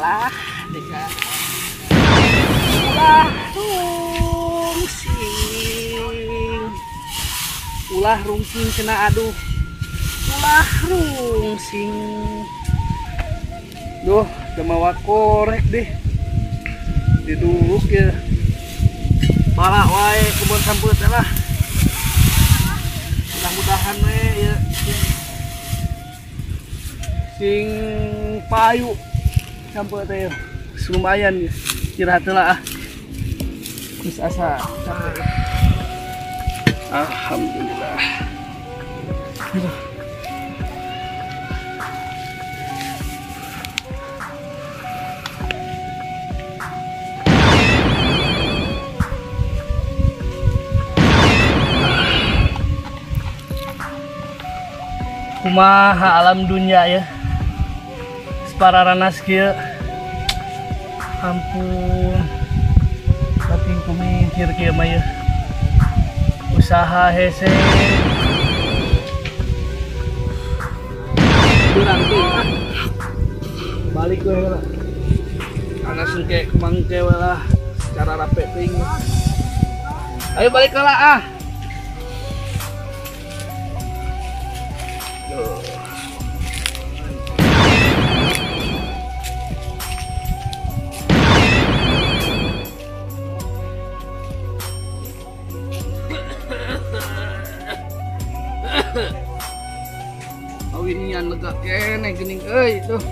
ulah deka ulah rungsing ulah rungsing kena aduh ulah rungsing duh gemawa korek deh diduluk ya malah wae kebun sambut lah mudah-mudahan we ya sing payu sampai teh lumayan ya istirahat lah terus asa capek alhamdulillah kumaha alam dunia ya pararanas kieu ampun tapi ku mikir kieu mah ya usaha hese nanti balik we lah karena sengke kemangke we lah secara rapi ting ayo balik lah awinian lega kene geuning euy tuh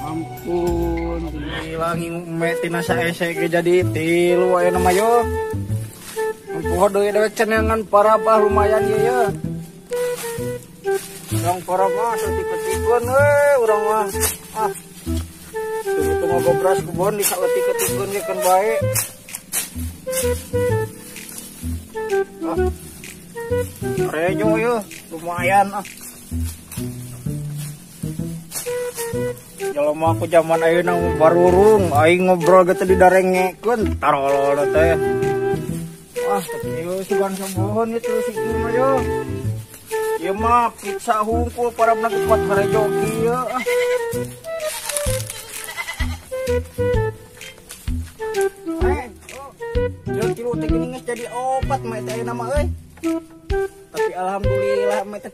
ampun hilangi metina saese ge jadi tilu aya na mah yo empuh deui da cenengan parabah lumayan ieu ya urang parabah saeutik-eutikeun we urang mah tunggu ngobras kebon disaleutik-eutikeun ge kan bae rejo yo lumayan jelema aku zaman ayeuna barurung aing ngobrol ge teh didarengekeun tarolol teh ieu sugan sambohon ieu terus ieu mah yo ieu mah pizza hungkul parabna kuat karejo kieu jeung tilu teh geuning geus jadi obat mah teh ayeuna mah euy tapi alhamdulillah mah teh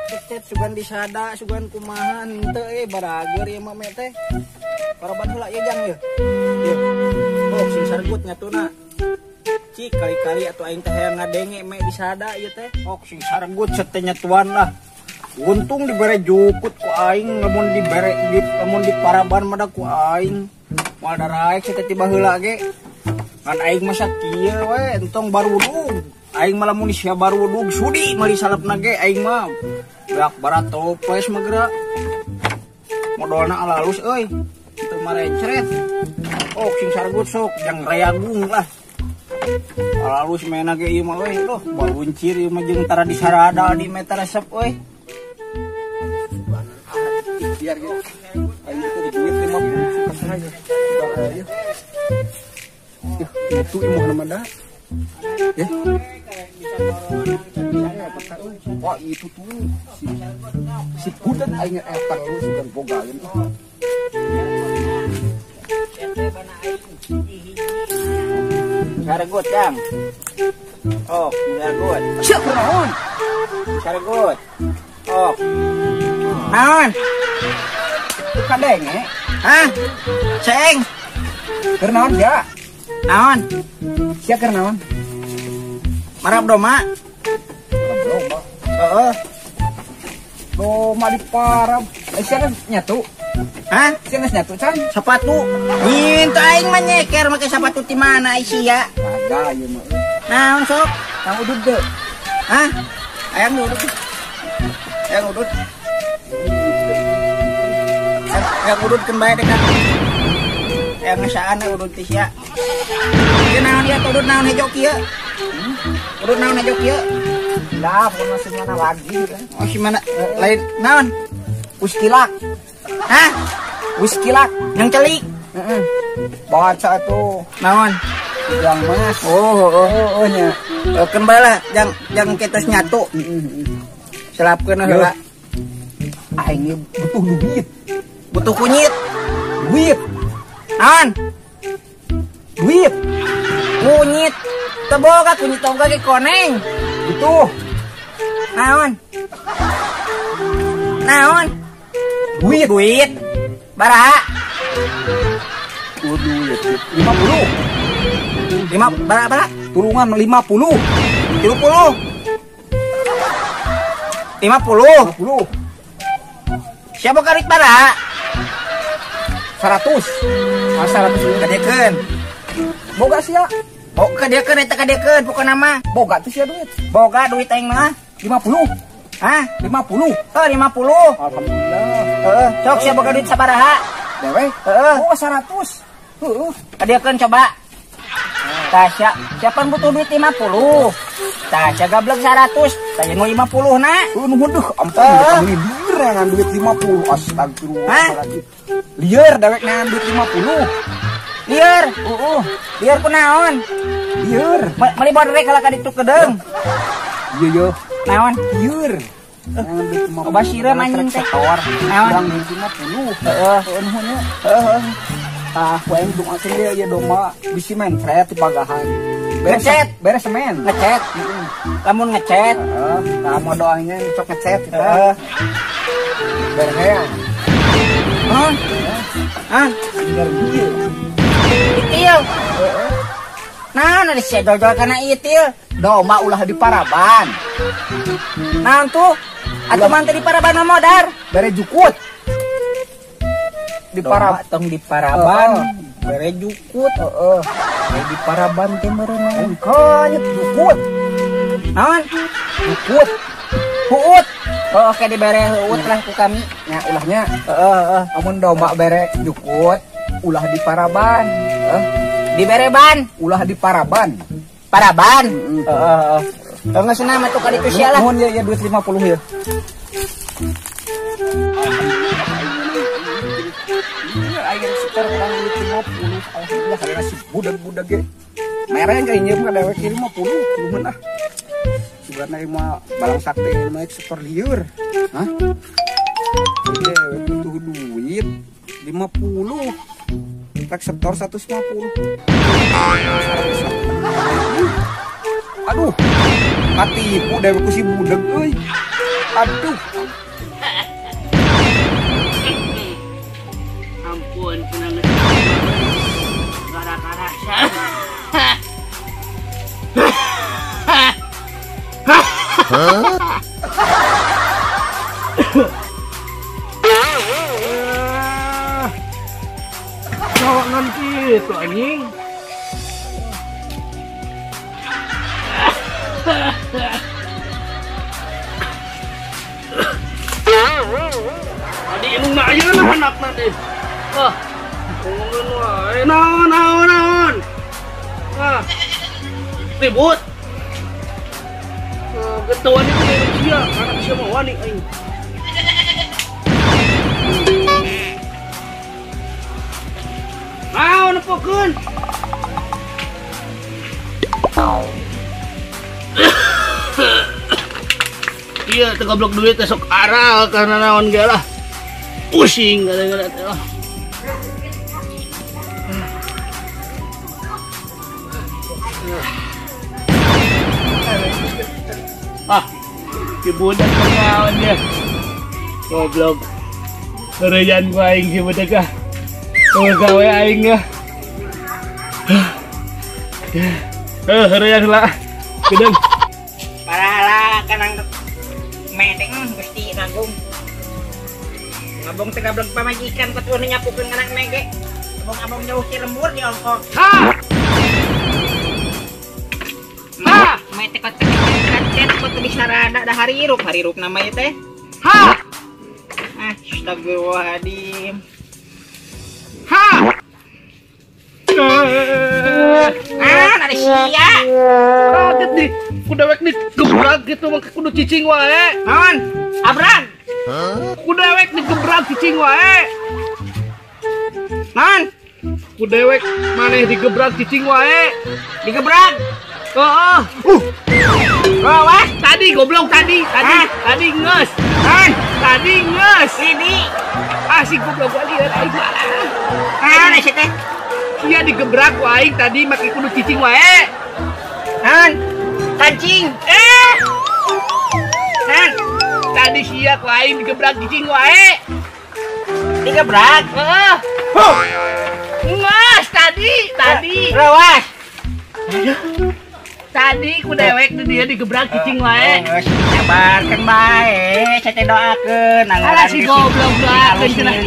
kecet sugan disada sugan kumaha henteu barager ieu mah teh paraban heula ieu jang ieu oh sing sargut nyatuna cik kali-kali atuh aing teh hayang ngadenge meh disada ieu teh oh sing sargut teh nyatuan lah untung dibere jukut ku aing lamun dibere lamun di paraban mah ku aing moal daraek teh tiba heula ge kan aing mah sakieu we entong barudug aing malah mun sia barudug sudi mari salapna ge aing mah beak barat toples mah geura modalna alalus euy teu marecret oh sing sargut sok jang reagung lah alalus mena ge ieu mah we loh baluncir ieu mah jeung tara disarada di meter resep we biar ge aing teh duit 50 saja itu imah namanya ya wah itu tuh si putan aingnya epan lu sudah bogain saragut jang oh saragut siapa naon saragut oh naon itu kadeng hah ceng kernaon ya naon sia keur naon marab doma heeh doma di parab sia nyatu hah sia nyatu can sepatu minta aing mah nyeker make sepatu ti mana sia ada ieu mah naon sok kang udud teh hah ayang udud ayang udud ayang udud kembali dekat yang ngesaan udud teh sia ieu naon dia udud naon hejo kieu udud naon hejo kieu da pun masih mana lagi oh si mana lain naon uskilak hah uskilak yang celik heeh baca tuh naon yang mas oh nya kembali lah jang kita nyatu selapkeun heula aing butuh duit butuh kunyit Duit. Naon? Duit. Kunyit. Teboga kunyit toga ke koneng. Gitu. Naon? Naon? Duit. Duit. Baraha? Duit. 50. Baraha? Turungan 50. 70. 50. Siapa karit baraha? 100. 100 kadekeun. Boga sia. Oh, kadekeun eta kadekeun pokona mah. Boga teh sia duit. Boga duit aing mah 50. Hah? 50. Oh, 50. Alhamdulillah. Sok sia boga duit sabaraha? Dewe? Oh, 100. Kadekeun coba. Tasya, siapa butuh duit 50? Tasya gablek 100. Saya mau 50 nak. Waduh, ampun, liar ngan duit 50. Astagfirullahaladzim. Liar dewek ngan duit 50. Liar. Liar kunaon? Liar. Mali bodrek kalau ka ditu kedeung. Iya. Naon? Liar. Ngan duit 50. Basira anjing teh. Naon duit 50. Nuhunnya. Aku yang dong asli dia doma bisi main di pagahan. Ngecet, beres semen. Ngecet. Lamun ngecet. Kamu doangnya cok ngecet kita. Beres ya. Tinggal dia. Itil. Nah, ada si jojol kana itil. Doma ulah di Paraban. Nah tuh, atuh mantri di Paraban modar. Beres jukut. Di Paraban, di Paraban, bere jukut, di Paraban teh meureun Kanyet jukut. naon? Jukut. Huut. Oh, oke dibere huut lah ku kami. Nya ulahnya. Amun domba bere jukut, ulah di Paraban. Dibere ban, Ulah di Paraban. Paraban. Enggak senama tuh kali itu sia lah. Nuhun ya duit 50 ya. Aing sekitar kurang duit 50. Alhamdulillah karena si budak-budak ge. Mereng ka injem ka dewek 50. Nuhun ah. Sugana mah balang sakti mah setor lieur. Hah? Dewek butuh duit 50. Rek setor 150. Aduh. Katipu dewek ku si budak euy. Aduh. Ampun, penangan gara-gara jangan gitu anjing. Tadi emang nak aja lah anak nanti. Ngomongin wae naon. Ribut. Ketuaan itu dari dia, anak siya mawani aing. Naon nepokeun? Iya, tegablok duit esok aral karena naon ge lah. Pusing gara-gara teh. Si budak kawan dia. Goblok. Kerejan ku aing si budak ah. Gawe aing ah. Kerejan lah. Gedeng. Parahala kanang medeng gusti nanggung. Ngabong teh gablek pamajikan patuh nyapukeun anak mege. Abang jauh si lembur di ongkok. Mete kocek kocek di sarada dah harirup nama ieu teh. Astagfirullahaladzim. Ada sia. Kaget nih. Kudewek nih gebrak gitu mah kudu cicing wae. Naon? Abrang. Kudewek nih gebrak cicing wae. Naon? Kudewek maneh digebrak cicing wae. Digebrak. Heeh. Wah, Tadi goblok tadi nges. naon? Tadi nges. Ini. si goblok lieur aing malah. Ah, sih teh. Dia digebrak ku aing tadi make kudu cicing wae. Han, kancing. Han, Tadi sia ku aing digebrak cicing wae. digebrak. Heeh. Ngas tadi. Rawas. Tadi ku dewek di dia digebrak cicing wae. Sabarkan bae, saya teh doakeun Alah si goblok doakeun cenah.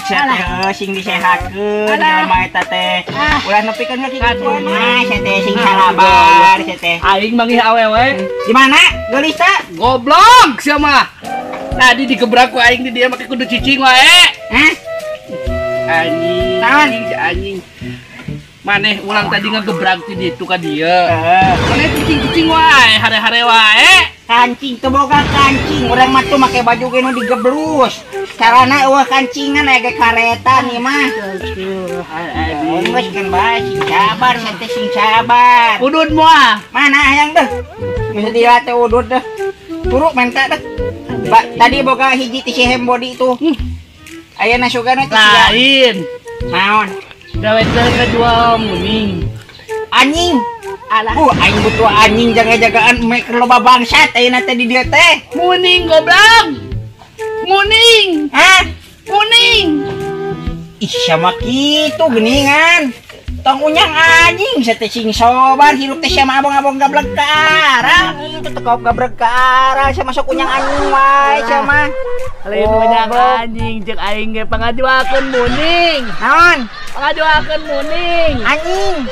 milik saya sing disehatkeun jelema eta teh. Ulah nepikeun ka kitu mah saya teh sing salabar saya teh. Aing manggih awewe. Di mana? Gelis teh? Goblok sia mah. Tadi digebrak ku aing di dia make kudu cicing wae. Hah? Anjing. Naon? Anjing. Maneh ulang tadi ngegebrak di ditu ka dia. Maneh cicing-cicing wae, hare-hare wae. Kancing teu boga kancing, urang mah tuh make baju ge nu digeblus. Carana eueuh kancingan aya ge kareta nih mah. Geus kan bae sing sabar, saya teh sing sabar. Udud moal. Mana hayang deh? Geus dia teh udud deh. Turu menta deh. Tadi boga hiji ti si Hembody itu. Ayeuna sugana teh sia. Lain. Naon? Dawet kejual muning. Anjing. Alah. Aing butuh anjing jaga-jagaan make loba bangsat ayeuna teh di dieu teh. Muning goblok. Muning. Hah? Muning. Ih, sama kitu geuningan. Tong unyang anjing sa teh sing sobar hirup teh sama abang-abang gablek ka arah. Itu teh gablek ka arah sama masuk unyang anjing wae sama. Lain banyak anjing cek aing ge pangajuakeun muning. Naon? Pangajuakeun muning. Anjing.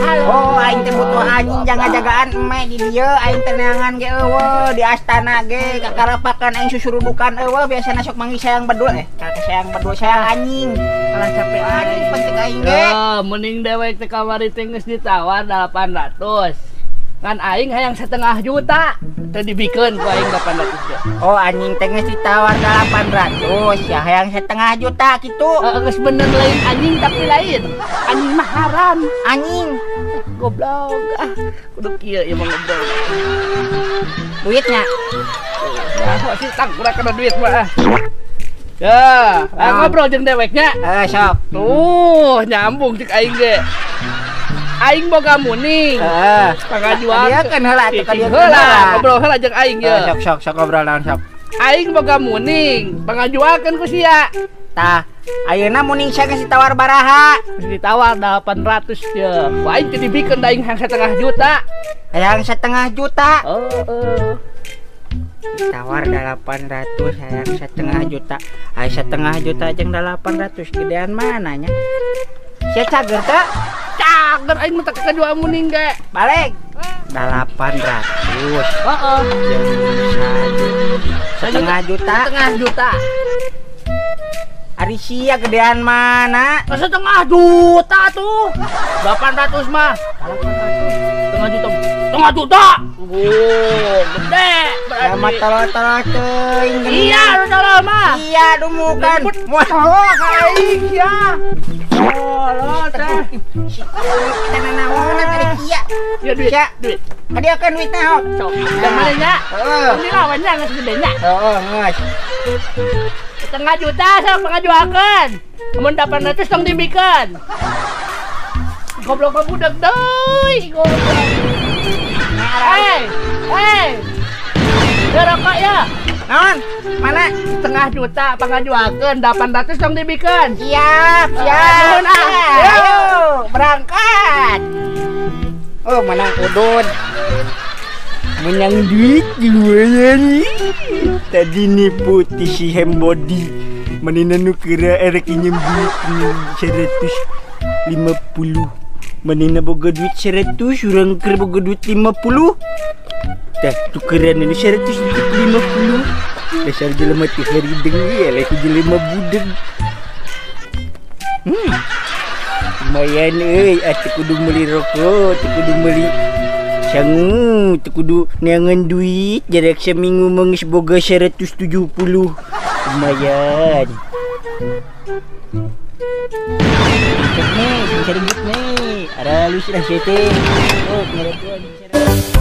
Halo. Oh, aing teh butuh anjing jaga-jagaan eme di dieu aing teh neangan ge eueuh di astana ge kakarapakan aing susurudukan eueuh biasana sok manggih sayang bedul kakek sayang bedul sayang anjing. Kalah capek anjing penting aing ge. Ya, muning dewek teh kamari teh geus ditawar 800. Kan aing hayang 1,5 juta. Teu dibikeun ku aing 800 ge. Oh, anjing teh geus ditawar 800 ya hayang 1,5 juta kitu. Geus bener lain anjing tapi lain. Anjing mah haram. Anjing Goblok. Kudu kieu ieu mah goblok. duitnya. Ya, si tang urang kana duit mah. Ya, ngobrol jeung deweknya. Sok. Tuh, nyambung cek aing ge. Aing boga muning. Pangajuan. Dia kan heula atuh ka dia. Heula, ngobrol heula jeung aing ge. Sok ngobrol naon sok. Aing boga muning, pangajuakeun ku sia. Tah, ayeuna muning sia geus ditawar baraha? Geus ditawar 800 ya. Ku aing teu dibikeun da aing 1,5 juta. Hayang 1,5 juta. Tawar 800 hayang 1,5 juta. Ay 1,5 juta jeung 800 gedean mananya? Sia cager teh? Cager aing mah teu kajual muning ge. Balik. 800. Heeh. Setengah juta. 1,5 juta. Ari sia gedean mana? 1,5 juta tuh. 800 mah. 1,5 juta. 1,5 juta. Wow, gede. Ya matolo-tolo teuing geuning. Iya, lu tolol mah. Iya, dumukan. Tolol aing ya. Tolol teh. Kita nanaon tadi sia. Ya duit. Sia. Duit. Hadiahkeun duitna hok. Sok. Yang mana nya? Heeh. Ini lawannya geus gedenya. Heeh, geus. 1,5 juta sok pangajuakeun. Amun 800 tong dibikeun. Goblok budak deui, goblok. Hei. Rokok ya. Naon? Mana? 1,5 juta pangajuakeun 800 tong dibikeun. Siap. Nuhun, Ayo, berangkat. Oh, mana udud. Menang duit gimana nih? Tadi nipu ti si Hembody. Manina nu kira erek nyem duit 150. Manina boga duit 100, urang keur boga duit 50. Tah tukeran ini 150. Dasar jelema teh hari dengi eleh jelema budeg. Lumayan euy, atuh kudu meuli rokok, atuh kudu meuli sangu, atuh kudu neangan duit, jarak seminggu mangis boga 170. Lumayan. Cek nih, bisa ringgit nih. Ada lu sudah setting. Oh, pengeretuan.